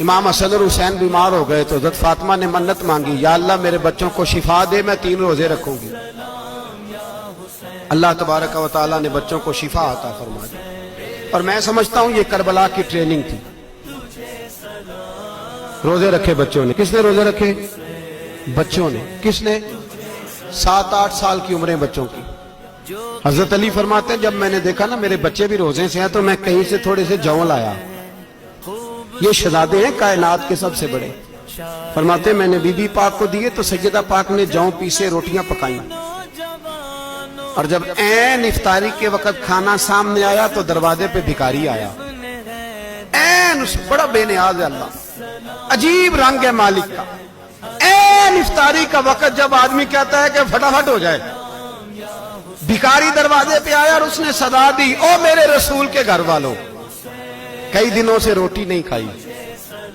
امام حسن اور حسین بیمار ہو گئے تو حضرت فاطمہ نے منت مانگی، یا اللہ میرے بچوں کو شفا دے، میں 3 روزے رکھوں گی۔ اللہ تبارک و تعالیٰ نے بچوں کو شفا عطا فرما دی۔ اور میں سمجھتا ہوں یہ کربلا کی ٹریننگ تھی۔ روزے رکھے بچوں نے۔ کس نے روزے رکھے؟ بچوں نے۔ کس نے؟ 7-8 سال کی عمریں بچوں کی۔ حضرت علی فرماتے ہیں جب میں نے دیکھا نا میرے بچے بھی روزے سے ہیں تو میں کہیں سے تھوڑے سے جون لایا۔ یہ شہزادے ہیں کائنات کے سب سے بڑے۔ فرماتے ہیں میں نے بی بی پاک کو دیے تو سیدہ پاک نے جون پیسے روٹیاں پکائیں، اور جب عین افطاری کے وقت کھانا سامنے آیا تو دروازے پہ بھکاری آیا۔ عین بڑا بے نیاز ہے اللہ، عجیب رنگ ہے مالک کا۔ عین افطاری کا وقت جب آدمی کہتا ہے کہ فٹافٹ ہو جائے، بھکاری دروازے پہ آیا اور اس نے صدا دی، او میرے رسول کے گھر والوں، کئی دنوں سے روٹی نہیں کھائی۔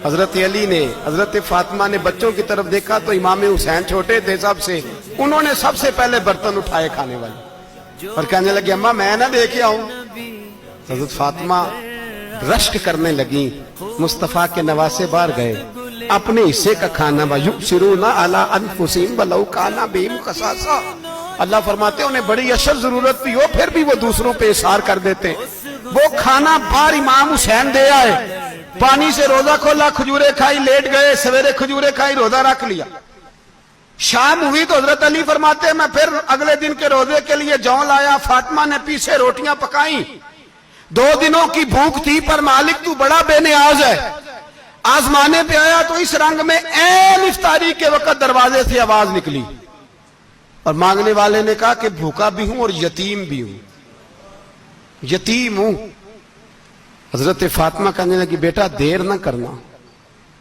حضرت علی نے، حضرت فاطمہ نے بچوں کی طرف دیکھا تو امام حسین چھوٹے تھے سب سے، انہوں نے سب سے پہلے برتن اٹھائے کھانے والے، اور کہنے لگے اماں میں نہ دیکھے آؤں۔ حضرت فاطمہ رشک کرنے لگیں، مصطفیٰ کے نواسے باہر گئے، اپنے حصے کا کھانا وَيُؤْثِرُونَ عَلَىٰ أَنفُسِهِمْ وَلَوْ كَانَ بِهِمْ خَصَاصَةٌ۔ اللہ فرماتے ہیں انہیں بڑی اشد ضرورت بھی ہو پھر بھی وہ دوسروں پہ اثار کر دیتے ہیں۔ وہ کھانا باہر امام حسین دے آئے، پانی سے روزہ کھولا، کھجورے کھائی، لیٹ گئے، سویرے کھجورے کھائی، روزہ رکھ لیا۔ شام ہوئی تو حضرت علی فرماتے ہیں میں پھر اگلے دن کے روزے کے لیے جون لایا، فاطمہ نے پیچھے روٹیاں پکائیں۔ 2 دنوں کی بھوک تھی پر مالک تو بڑا بے نیاز ہے۔ آزمانے پہ آیا تو اس رنگ میں عین افطاری کے وقت دروازے سے آواز نکلی، اور مانگنے والے نے کہا کہ بھوکا بھی ہوں اور یتیم بھی ہوں، یتیم ہوں۔ حضرت فاطمہ کہنے لگی بیٹا دیر نہ کرنا،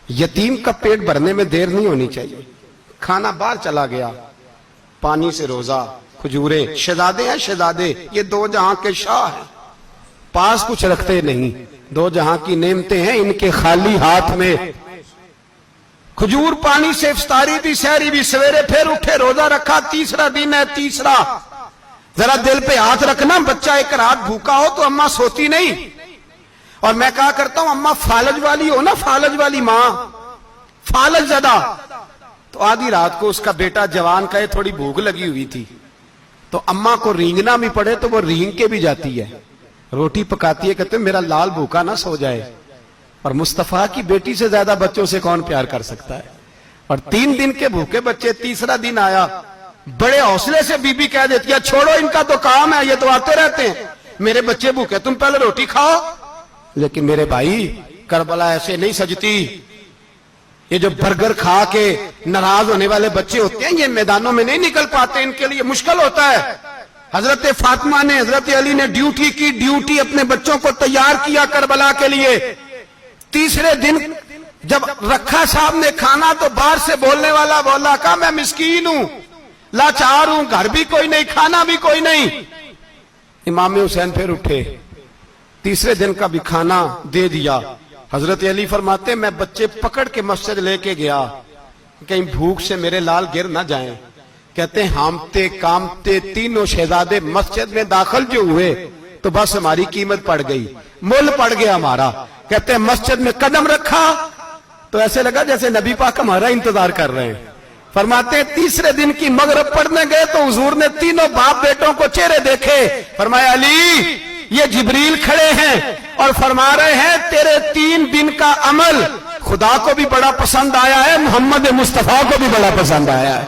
یتیم کا پیٹ بھرنے میں دیر نہیں ہونی چاہیے۔ کھانا باہر چلا گیا، پانی سے روزہ، کھجورے۔ شہزادے ہیں شہزادے، یہ 2 جہاں کے شاہ ہیں، پاس کچھ رکھتے نہیں، 2 جہاں کی نعمتیں ہیں ان کے خالی ہاتھ میں۔ کھجور پانی سے افطاری بھی، سحری بھی، سویرے پھر اٹھے، روزہ رکھا، تیسرا دن ہے، تیسرا۔ ذرا دل پہ ہاتھ رکھنا، بچہ ایک رات بھوکا ہو تو اماں سوتی نہیں۔ اور میں کہا کرتا ہوں اماں فالج والی ہو نا، فالج والی ماں، فالج زدہ، تو آدھی رات کو اس کا بیٹا جوان کہے تھوڑی بھوک لگی ہوئی تھی تو اماں کو رینگنا بھی پڑے تو وہ رینگ کے بھی جاتی ہے، روٹی پکاتی ہے، کہتے ہیں میرا لال بھوکا نہ سو جائے۔ اور مصطفیٰ کی بیٹی سے زیادہ بچوں سے کون پیار کر سکتا ہے؟ اور 3 دن کے بھوکے بچے، تیسرا دن آیا، بڑے حوصلے سے بی بی کہہ دیتی ہے چھوڑو ان کا تو کام ہے، یہ تو آتے رہتے ہیں، میرے بچے بھوکے تم پہلے روٹی کھاؤ۔ لیکن میرے بھائی کربلا ایسے نہیں سجتی۔ یہ جو برگر کھا کے ناراض ہونے والے بچے ہوتے ہیں یہ میدانوں میں نہیں نکل پاتے، ان کے لیے مشکل ہوتا ہے۔ حضرت فاطمہ نے، حضرت علی نے ڈیوٹی کی، ڈیوٹی اپنے بچوں کو تیار کیا کربلا کے لیے۔ تیسرے دن جب رکھا صاحب نے کھانا تو باہر سے بولنے والا بولا کہا میں مسکین ہوں، لاچار ہوں، گھر بھی کوئی نہیں، کھانا بھی کوئی نہیں۔ امام حسین پھر اٹھے، تیسرے دن کا بھی کھانا دے دیا۔ حضرت علی فرماتے میں بچے پکڑ کے مسجد لے کے گیا، کہیں بھوک سے میرے لال گر نہ جائیں۔ کہتے ہیں ہامتے کامتے تینوں شہزادے مسجد میں داخل جو ہوئے تو بس ہماری قیمت پڑ گئی، مول پڑ گیا ہمارا۔ کہتے ہیں مسجد میں قدم رکھا تو ایسے لگا جیسے نبی پاک ہمارا انتظار کر رہے ہیں۔ فرماتے ہیں تیسرے دن کی مغرب پڑھنے گئے تو حضور نے تینوں باپ بیٹوں کو چہرے دیکھے، فرمایا علی یہ جبریل کھڑے ہیں اور فرما رہے ہیں تیرے 3 دن کا عمل خدا کو بھی بڑا پسند آیا ہے، محمد مصطفیٰ کو بھی بڑا پسند آیا ہے۔